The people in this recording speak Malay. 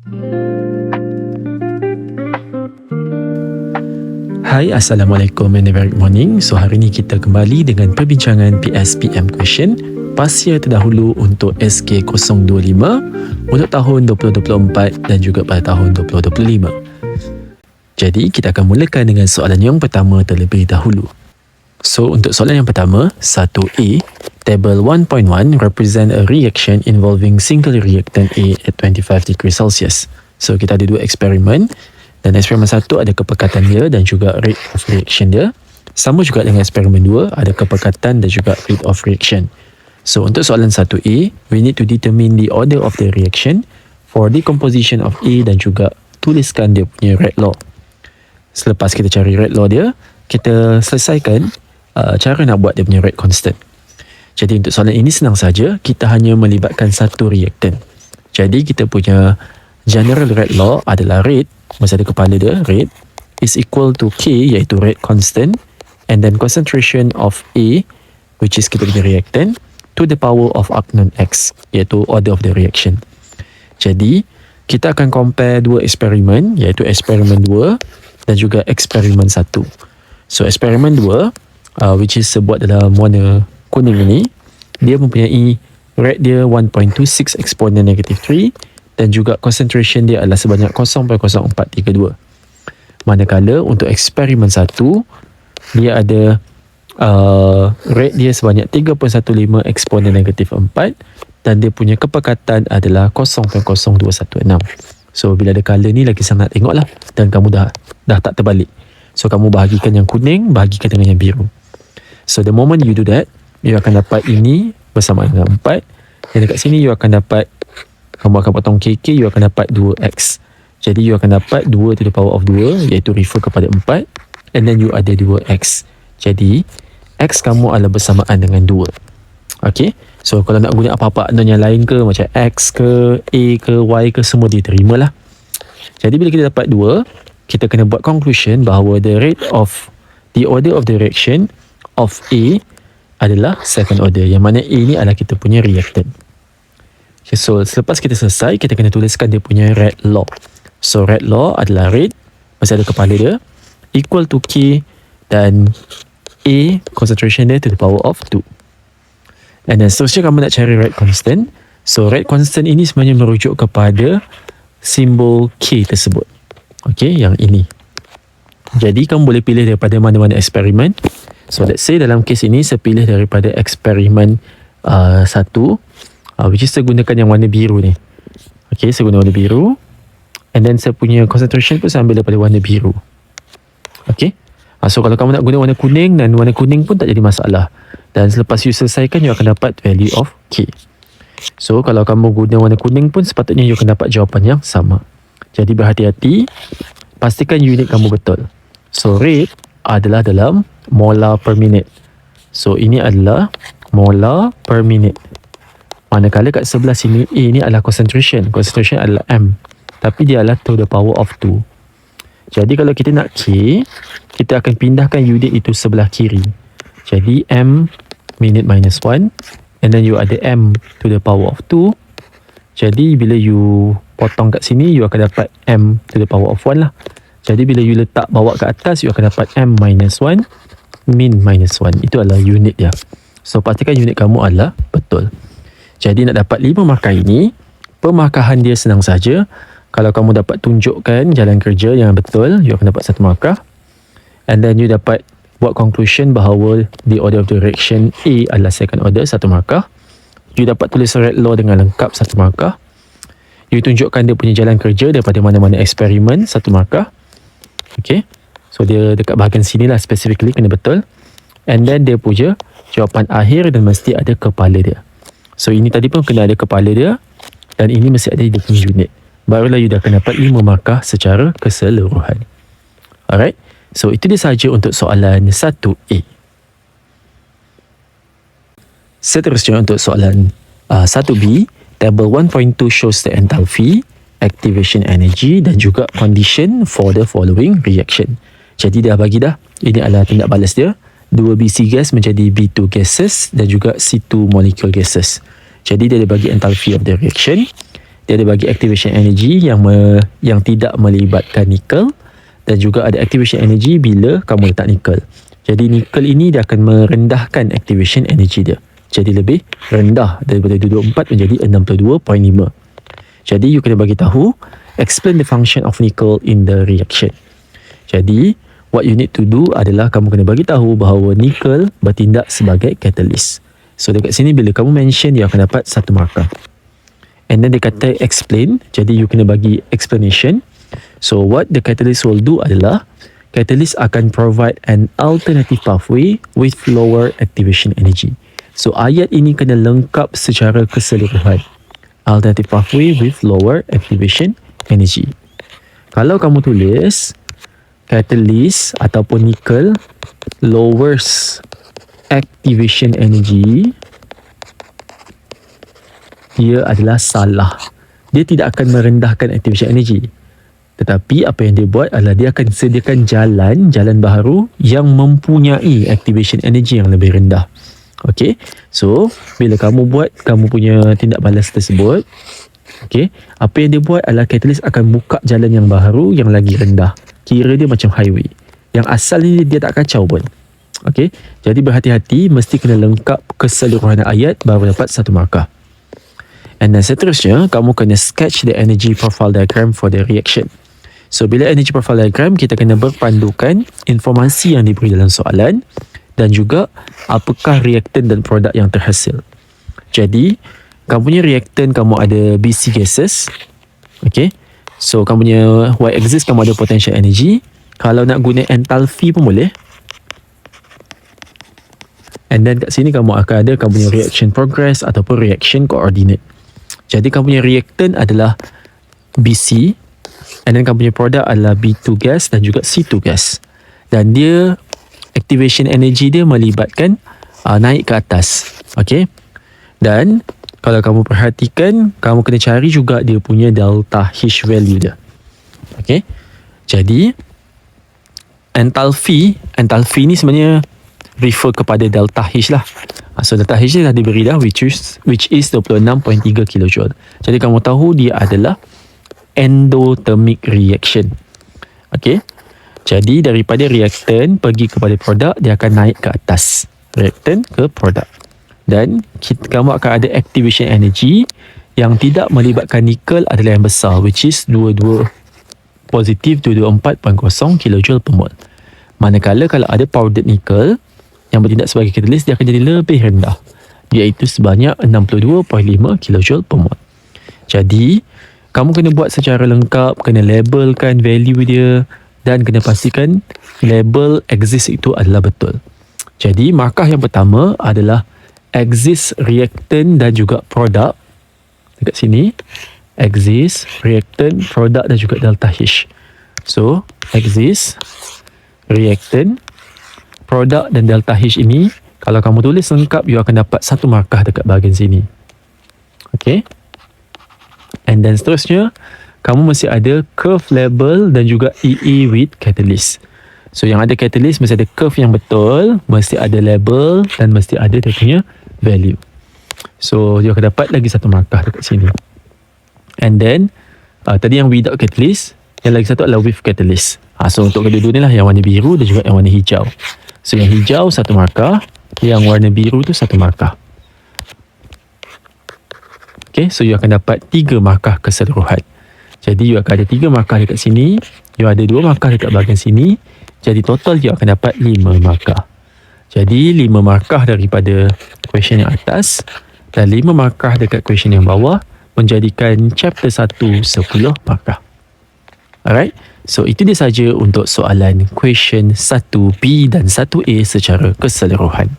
Hai, Assalamualaikum and a very good morning. So hari ni kita kembali dengan perbincangan PSPM question pasca terdahulu untuk SK025 untuk tahun 2024 dan juga pada tahun 2025. Jadi kita akan mulakan dengan soalan yang pertama terlebih dahulu. So untuk soalan yang pertama, 1A, Table 1.1 represent a reaction involving single reactant A at 25 degrees Celsius. So kita ada dua eksperimen. Dan eksperimen 1 ada kepekatan dia dan juga rate of reaction dia. Sama juga dengan eksperimen 2, ada kepekatan dan juga rate of reaction. So untuk soalan 1A, we need to determine the order of the reaction for decomposition of A dan juga tuliskan dia punya rate law. Selepas kita cari rate law dia, kita selesaikan cara nak buat dia punya rate constant. Jadi untuk soalan ini senang saja, kita hanya melibatkan satu reactant. Jadi kita punya general rate law adalah rate, masa ada kepala dia, rate is equal to K, iaitu rate constant, and then concentration of A, which is kita punya reactant, to the power of unknown X, iaitu order of the reaction. Jadi kita akan compare dua eksperimen, iaitu eksperimen 2 dan juga eksperimen 1. So eksperimen 2, which is buat dalam warna kuning ini, dia mempunyai rate dia 1.26 exponent negative 3 dan juga concentration dia adalah sebanyak 0.0432. Manakala untuk eksperimen 1, dia ada rate dia sebanyak 3.15 exponent negatif 4 dan dia punya kepekatan adalah 0.0216. So bila ada color ni lagi sangat tengoklah dan kamu dah tak terbalik. So kamu bahagikan yang kuning, bahagikan dengan yang biru. So the moment you do that, you akan dapat ini bersama dengan 4 dan dekat sini you akan dapat, kamu akan potong KK, you akan dapat 2X. Jadi you akan dapat 2 to the power of 2, iaitu refer kepada 4, and then you ada 2X. Jadi X kamu adalah bersamaan dengan 2. Okay, so kalau nak guna apa-apa unknown yang lain ke, macam X ke, A ke, Y ke, semua diterimalah. Jadi bila kita dapat 2, kita kena buat conclusion bahawa the rate of the order of the reaction of A adalah second order, yang mana A ni adalah kita punya reactant. Okay, so selepas kita selesai, kita kena tuliskan dia punya rate law. So rate law adalah rate, masih ada kepala dia, equal to K dan A, concentration dia to the power of 2. And then seterusnya kamu nak cari rate constant. So rate constant ini sebenarnya merujuk kepada simbol K tersebut. Okay, yang ini. Jadi kamu boleh pilih daripada mana-mana eksperimen. So let's say dalam kes ini saya pilih daripada eksperimen 1, which is saya gunakan yang warna biru ni. Okay, saya guna warna biru. And then saya punya concentration pun saya ambil daripada warna biru. Okay. So kalau kamu nak guna warna kuning, dan warna kuning pun tak jadi masalah. Dan selepas you selesaikan, you akan dapat value of K. So kalau kamu guna warna kuning pun sepatutnya you akan dapat jawapan yang sama. Jadi berhati-hati, pastikan unit kamu betul. So rate adalah dalam molar per minute. So ini adalah molar per minute. Manakala kat sebelah sini A ni adalah concentration. Concentration adalah M. Tapi dia adalah to the power of 2. Jadi kalau kita nak K, kita akan pindahkan unit itu sebelah kiri. Jadi M minute minus 1. And then you ada M to the power of 2. Jadi bila you potong kat sini, you akan dapat M to the power of 1 lah. Jadi bila you letak bawa ke atas, you akan dapat M minus 1 min minus 1. Itu adalah unit dia. So pastikan unit kamu adalah betul. Jadi nak dapat 5 markah ini, pemarkahan dia senang saja. Kalau kamu dapat tunjukkan jalan kerja yang betul, you akan dapat 1 markah. And then you dapat buat conclusion bahawa the order of the reaction A adalah second order, 1 markah. You dapat tulis rate law dengan lengkap, 1 markah. You tunjukkan dia punya jalan kerja daripada mana-mana eksperimen, 1 markah. Okay, so dia dekat bahagian sini lah specifically kena betul. And then dia punya jawapan akhir dan mesti ada kepala dia. So ini tadi pun kena ada kepala dia, dan ini mesti ada dia punya unit. Barulah you dah akan dapat 5 markah secara keseluruhan. Alright, so itu dia sahaja untuk soalan 1A. Seterusnya untuk soalan 1B, table 1.2 shows the enthalpy, activation energy dan juga condition for the following reaction. Jadi dah bagi dah, ini adalah tindak balas dia. 2 BC gas menjadi B2 gases dan juga C2 molecule gases. Jadi dia bagi enthalpy of the reaction. dia ada bagi activation energy yang tidak melibatkan nikel, dan juga ada activation energy bila kamu letak nikel. Jadi nikel ini dia akan merendahkan activation energy dia. Jadi lebih rendah daripada 224 menjadi 62.5. Jadi you kena bagi tahu, explain the function of nickel in the reaction. Jadi what you need to do adalah kamu kena bagi tahu bahawa nikel bertindak sebagai catalyst. So dekat sini bila kamu mention, dia akan dapat 1 markah. And then dia kata explain, jadi you kena bagi explanation. So what the catalyst will do adalah, catalyst akan provide an alternative pathway with lower activation energy. So ayat ini kena lengkap secara keseluruhan. Alternative pathway with lower activation energy. Kalau kamu tulis catalyst ataupun nickel lowers activation energy, dia adalah salah. Dia tidak akan merendahkan activation energy. Tetapi apa yang dia buat adalah dia akan sediakan jalan baharu yang mempunyai activation energy yang lebih rendah. Okay, so bila kamu buat kamu punya tindak balas tersebut, okay, apa yang dia buat adalah catalyst akan buka jalan yang baharu yang lagi rendah. Kira dia macam highway. Yang asal ni dia tak kacau pun. Okay, jadi berhati-hati, mesti kena lengkap keseluruhan ayat baru dapat 1 markah. And then seterusnya, kamu kena sketch the energy profile diagram for the reaction. So, bila energy profile diagram, kita kena berpandukan informasi yang diberi dalam soalan dan juga apakah reaktan dan produk yang terhasil. Jadi, kamu punya reaktan, kamu ada BC gases. Okay. So, kamu punya Y-axis, kamu ada potential energy. Kalau nak guna enthalpy pun boleh. And then kat sini kamu akan ada kamu punya reaction progress ataupun reaction coordinate. Jadi, kamu punya reaktan adalah BC. And then kamu punya produk adalah B2 gas dan juga C2 gas. Dan dia activation energy dia melibatkan naik ke atas. Okay. Dan kalau kamu perhatikan, kamu kena cari juga dia punya delta H value dia. Okay. Jadi enthalpy ni sebenarnya refer kepada delta H lah. So delta H dah diberi dah, which is 26.3 kJ. Jadi kamu tahu dia adalah endothermic reaction. Okay. Jadi daripada reaktan pergi kepada produk, dia akan naik ke atas. Reaktan ke produk. Dan kamu akan ada activation energy yang tidak melibatkan nikel adalah yang besar, which is 22 positif 224.0 kJ per mol. Manakala kalau ada powdered nickel yang bertindak sebagai catalyst, dia akan jadi lebih rendah, iaitu sebanyak 62.5 kJ per mol. Jadi kamu kena buat secara lengkap, kena labelkan value dia dan kena pastikan label exist itu adalah betul. Jadi markah yang pertama adalah exist reactant dan juga produk. Dekat sini exist reactant, produk dan juga delta H. So exist reactant, produk dan delta H ini kalau kamu tulis lengkap, you akan dapat 1 markah dekat bahagian sini. Okay. And then seterusnya, kamu mesti ada curve label dan juga EE with catalyst. So yang ada catalyst mesti ada curve yang betul, mesti ada label dan mesti ada dia punya value. So you akan dapat lagi 1 markah dekat sini. And then tadi yang without catalyst, yang lagi satu adalah with catalyst. So untuk kedua-dua ni lah, yang warna biru dan juga yang warna hijau. So yang hijau 1 markah, yang warna biru tu 1 markah. Okay, so you akan dapat 3 markah keseluruhan. Jadi you akan ada 3 markah dekat sini, you ada 2 markah dekat bahagian sini. Jadi total you akan dapat 5 markah. Jadi 5 markah daripada question yang atas dan 5 markah dekat question yang bawah menjadikan chapter 1 10 markah. Alright, so itu dia saja untuk soalan question 1B dan 1A secara keseluruhan.